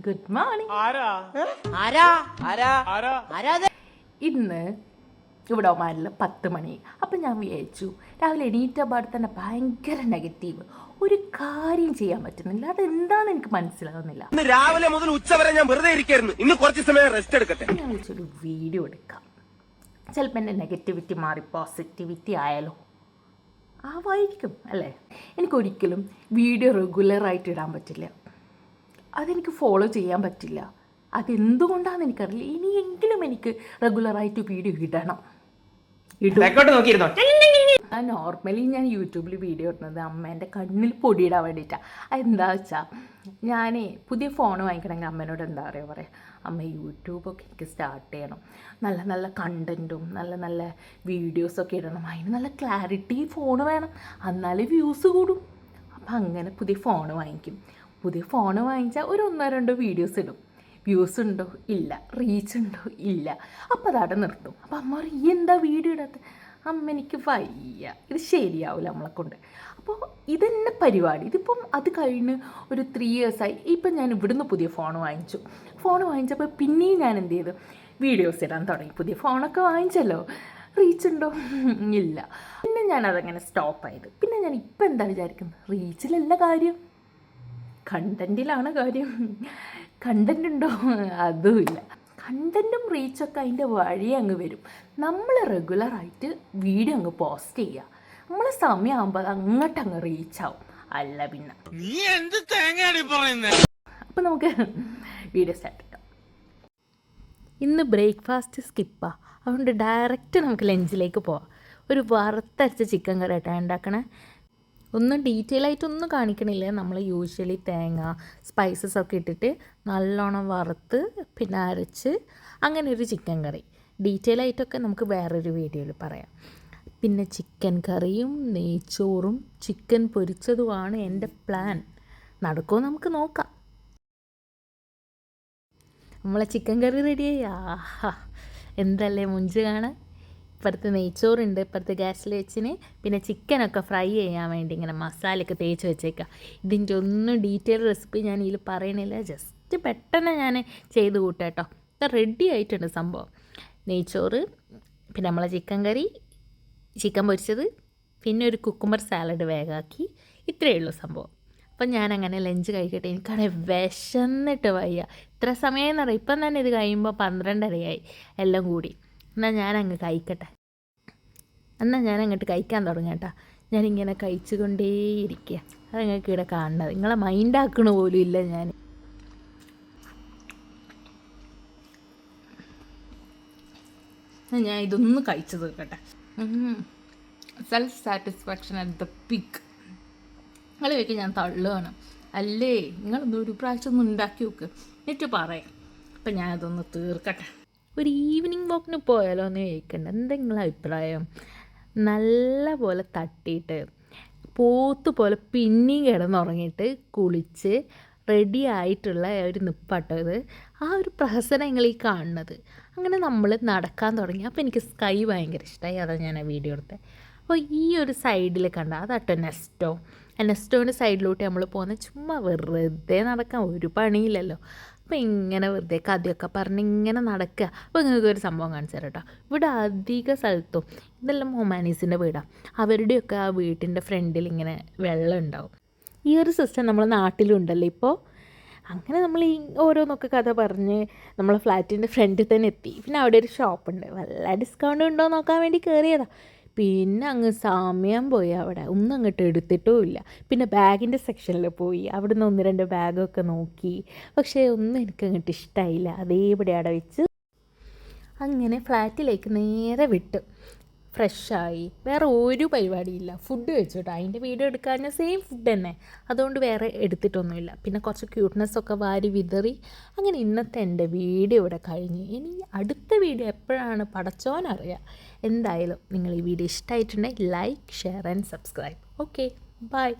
Good morning. ഇന്ന് ഇവിടെ ഒമാനിൽ 10 മണി. അപ്പം ഞാൻ വിചാരിച്ചു രാവിലെ എണീറ്റ പാടെ തന്നെ ഭയങ്കര നെഗറ്റീവ്, ഒരു കാര്യം ചെയ്യാൻ പറ്റുന്നില്ല. അതെന്താണെന്ന് എനിക്ക് മനസ്സിലാകുന്നില്ല. രാവിലെ മുതൽ ഉച്ചവരെ ഞാൻ വെറുതെ ഇരിക്കായിരുന്നു. ഇന്ന് കുറച്ച് സമയം റെസ്റ്റ് എടുക്കട്ടെ. ഞാൻ വിളിച്ചൊരു വീഡിയോ എടുക്കാം. ചിലപ്പോൾ എൻ്റെ നെഗറ്റിവിറ്റി മാറി പോസിറ്റിവിറ്റി ആയാലോ ആവായിരിക്കും അല്ലേ. എനിക്കൊരിക്കലും വീഡിയോ റെഗുലറായിട്ട് ഇടാൻ പറ്റില്ല, അതെനിക്ക് ഫോളോ ചെയ്യാൻ പറ്റില്ല. അതെന്തുകൊണ്ടാണെന്ന് എനിക്കറിയില്ല. ഇനിയെങ്കിലും എനിക്ക് റെഗുലറായിട്ട് വീഡിയോ ഇടണം. നോർമലി ഞാൻ യൂട്യൂബിൽ വീഡിയോ ഇടുന്നത് അമ്മേൻ്റെ കണ്ണിൽ പൊടിയിടാൻ വേണ്ടിയിട്ടാണ്. അതെന്താ വെച്ചാൽ ഞാൻ പുതിയ ഫോൺ വാങ്ങിക്കണമെങ്കിൽ അമ്മേനോട് എന്താ പറയുക, അമ്മ യൂട്യൂബൊക്കെ എനിക്ക് സ്റ്റാർട്ട് ചെയ്യണം, നല്ല നല്ല കണ്ടൻറ്റും നല്ല നല്ല വീഡിയോസൊക്കെ ഇടണം, അതിന് നല്ല ക്ലാരിറ്റി ഫോൺ വേണം, എന്നാലേ വ്യൂസ് കൂടും. അപ്പം അങ്ങനെ പുതിയ ഫോൺ വാങ്ങിക്കും. പുതിയ ഫോൺ വാങ്ങിച്ചാൽ ഒരു 1-2 വീഡിയോസ് ഇടും. വ്യൂസ് ഉണ്ടോ ഇല്ല, റീച്ച് ഉണ്ടോ ഇല്ല, അപ്പോൾ അതവിടെ നിർത്തും. അപ്പോൾ അമ്മ പറയും ഈ എന്താ വീഡിയോ ഇടാത്ത? അമ്മ എനിക്ക് വയ്യ, ഇത് ശരിയാവില്ല നമ്മളെ കൊണ്ട്. അപ്പോൾ ഇതെന്നെ പരിപാടി. ഇതിപ്പം അത് കഴിഞ്ഞ് ഒരു 3 ഇയേഴ്സായി. ഇപ്പം ഞാൻ ഇവിടുന്ന് പുതിയ ഫോൺ വാങ്ങിച്ചു. ഫോൺ വാങ്ങിച്ചപ്പോൾ പിന്നെയും ഞാൻ എന്ത് ചെയ്തു, വീഡിയോസ് ഇടാൻ തുടങ്ങി. പുതിയ ഫോണൊക്കെ വാങ്ങിച്ചല്ലോ, റീച്ച് ഉണ്ടോ ഇല്ല. പിന്നെ ഞാനതങ്ങനെ സ്റ്റോപ്പായത്. പിന്നെ ഞാൻ ഇപ്പം എന്താ വിചാരിക്കുന്നത്, റീച്ചിലല്ല കാര്യം, കണ്ടൻറ്റിലാണ് കാര്യം. കണ്ടൻ്റ് ഉണ്ടോ അതുമില്ല. കണ്ടൻറ്റും റീച്ചൊക്കെ അതിൻ്റെ വഴി അങ്ങ് വരും. നമ്മൾ റെഗുലറായിട്ട് വീഡിയോ അങ്ങ് പോസ്റ്റ് ചെയ്യുക. നമ്മളെ സമയമാകുമ്പോൾ അത് അങ്ങോട്ടങ്ങ് റീച്ചാവും. അല്ല പിന്നെ അപ്പം നമുക്ക് വീഡിയോ സ്റ്റാർട്ട് ചെയ്യാം. ഇന്ന് ബ്രേക്ക്ഫാസ്റ്റ് സ്കിപ്പാണ്, അതുകൊണ്ട് ഡയറക്റ്റ് നമുക്ക് ലഞ്ചിലേക്ക് പോവാം. ഒരു വറുത്തരച്ച ചിക്കൻ കറി ആയിട്ടാണ് ഉണ്ടാക്കണേ. ഒന്നും ഡീറ്റെയിൽ ആയിട്ടൊന്നും കാണിക്കണില്ല. നമ്മൾ യൂഷ്വലി തേങ്ങ സ്പൈസസ് ഒക്കെ ഇട്ടിട്ട് നല്ലോണം വറുത്ത് പിന്നെ അരച്ച് അങ്ങനെ ഒരു ചിക്കൻ കറി. ഡീറ്റെയിൽ ആയിട്ടൊക്കെ നമുക്ക് വേറൊരു വീഡിയോയിൽ പറയാം. പിന്നെ ചിക്കൻ കറിയും നെയ്ച്ചോറും ചിക്കൻ പൊരിച്ചതുമാണ് എൻ്റെ പ്ലാൻ. നടക്കുമോ നമുക്ക് നോക്കാം. നമ്മളെ ചിക്കൻ കറി റെഡിയായി. ആഹാ എന്തല്ലേ മുഞ്ച് കാണാൻ. ഇപ്പുറത്ത് നെയ്ച്ചോറുണ്ട്, ഇപ്പുറത്ത് ഗ്യാസിൽ വെച്ചിന്. പിന്നെ ചിക്കനൊക്കെ ഫ്രൈ ചെയ്യാൻ വേണ്ടി ഇങ്ങനെ മസാലയൊക്കെ തേച്ച് വെച്ചേക്കാം. ഇതിൻ്റെ ഒന്നും ഡീറ്റെയിൽ റെസിപ്പി ഞാൻ ഇതിൽ പറയണില്ല, ജസ്റ്റ് പെട്ടെന്ന് ഞാൻ ചെയ്ത് കൂട്ടാം കേട്ടോ. ഇത് റെഡി ആയിട്ടുണ്ട് സംഭവം. നെയ്ച്ചോറ്, പിന്നെ നമ്മളെ ചിക്കൻ കറി, ചിക്കൻ പൊരിച്ചത്, പിന്നെ ഒരു കുക്കുംബർ സാലഡ് വേഗാക്കി. ഇത്രയേ ഉള്ളൂ സംഭവം. അപ്പം ഞാനങ്ങനെ ലഞ്ച് കഴിക്കട്ടെ. എനിക്കാണെങ്കിൽ വിശന്നിട്ട് വയ്യ. ഇത്ര സമയം എന്ന് പറയാം. ഇപ്പം തന്നെ ഇത് കഴിയുമ്പോൾ 12:30 എല്ലാം കൂടി. എന്നാൽ ഞാനങ്ങ് കഴിക്കട്ടെ. എന്നാൽ ഞാനങ്ങോട്ട് കഴിക്കാൻ തുടങ്ങാം കേട്ടോ. ഞാനിങ്ങനെ കഴിച്ചുകൊണ്ടേയിരിക്കുക. അത് നിങ്ങൾക്ക് ഇവിടെ കാണുന്നത്, നിങ്ങളെ മൈൻഡാക്കണ പോലും ഇല്ല ഞാൻ. ഞാൻ ഇതൊന്നും കഴിച്ചു തീർക്കട്ടെ. Self satisfaction at the peak. നിങ്ങൾ ചോദിക്കും ഞാൻ തള്ളുകയാണ്. അല്ലേ, നിങ്ങളൊന്നും ഒരു പ്രാവശ്യം ഒന്ന് ഉണ്ടാക്കി നോക്ക്, എന്നിട്ട് പറയാം. അപ്പം ഞാനതൊന്ന് തീർക്കട്ടെ. ഒരു ഈവനിങ് വാക്കിന് പോയാലോ എന്ന് ചോദിക്കണ്ട. എന്തെങ്കിലും അഭിപ്രായം? നല്ല പോലെ തട്ടിയിട്ട് പോത്ത് പോലെ പിന്നെയും കിടന്നുറങ്ങിയിട്ട് കുളിച്ച് റെഡി ആയിട്ടുള്ള ഒരു നിപ്പാട്ടോ ഇത്. ആ ഒരു പ്രഹസനം നിങ്ങൾ ഈ കാണുന്നത്. അങ്ങനെ നമ്മൾ നടക്കാൻ തുടങ്ങി. അപ്പോൾ എനിക്ക് സ്കൈ ഭയങ്കര ഇഷ്ടമായി, അതാണ് ഞാൻ ആ വീഡിയോ എടുത്തത്. അപ്പോൾ ഈ ഒരു സൈഡിൽ കണ്ട അതാട്ടോ നെസ്റ്റോ. നെസ്റ്റോൻ്റെ സൈഡിലോട്ട് നമ്മൾ പോകുന്നത് ചുമ്മാ വെറുതെ നടക്കാൻ, ഒരു പണിയില്ലല്ലോ. അപ്പോൾ ഇങ്ങനെ വെറുതെ കഥയൊക്കെ പറഞ്ഞ് ഇങ്ങനെ നടക്കുക. അപ്പോൾ നിങ്ങൾക്ക് ഒരു സംഭവം കാണിച്ചു തരാം കേട്ടോ. ഇവിടെ അധിക സ്ഥലത്തും ഇതെല്ലാം ഒമാനീസിൻ്റെ വീടാണ്. അവരുടെയൊക്കെ ആ വീട്ടിൻ്റെ ഫ്രണ്ടിൽ ഇങ്ങനെ വെള്ളം ഉണ്ടാവും. ഈ ഒരു സിസ്റ്റം നമ്മുടെ നാട്ടിലുണ്ടല്ലോ ഇപ്പോൾ. അങ്ങനെ നമ്മൾ ഈ ഓരോന്നൊക്കെ കഥ പറഞ്ഞ് നമ്മൾ ഫ്ലാറ്റിൻ്റെ ഫ്രണ്ടിൽ തന്നെ എത്തി. പിന്നെ അവിടെ ഒരു ഷോപ്പുണ്ട്, വല്ല ഡിസ്കൗണ്ട് ഉണ്ടോ നോക്കാൻ വേണ്ടി കയറിയതാണ്. പിന്നെ അങ്ങ് സമയം പോയി, അവിടെ ഒന്നും അങ്ങോട്ട് എടുത്തിട്ടും ഇല്ല. പിന്നെ ബാഗിൻ്റെ സെക്ഷനിൽ പോയി, അവിടുന്ന് 1-2 ബാഗൊക്കെ നോക്കി. പക്ഷേ ഒന്നും എനിക്കങ്ങോട്ട് ഇഷ്ടമായില്ല. അതേപടി അവിടെ വെച്ച് അങ്ങനെ ഫ്ലാറ്റിലേക്ക് നേരെ വിട്ടു. ഫ്രഷായി, വേറെ ഒരു പരിപാടിയില്ല. ഫുഡ് വെച്ചിട്ടോ, അതിൻ്റെ വീഡിയോ എടുക്കാൻ സെയിം ഫുഡ് തന്നെ, അതുകൊണ്ട് വേറെ എടുത്തിട്ടൊന്നുമില്ല. പിന്നെ കുറച്ച് ക്യൂട്ട്നെസ്സൊക്കെ വാരി വിതറി. അങ്ങനെ ഇന്നത്തെ എൻ്റെ വീഡിയോ ഇവിടെ കഴിഞ്ഞു. ഇനി അടുത്ത വീഡിയോ എപ്പോഴാണ് പടച്ചോനറിയാം. എന്തായാലും നിങ്ങൾ ഈ വീഡിയോ ഇഷ്ടമായിട്ടുണ്ടെങ്കിൽ like, share and subscribe. Okay, by.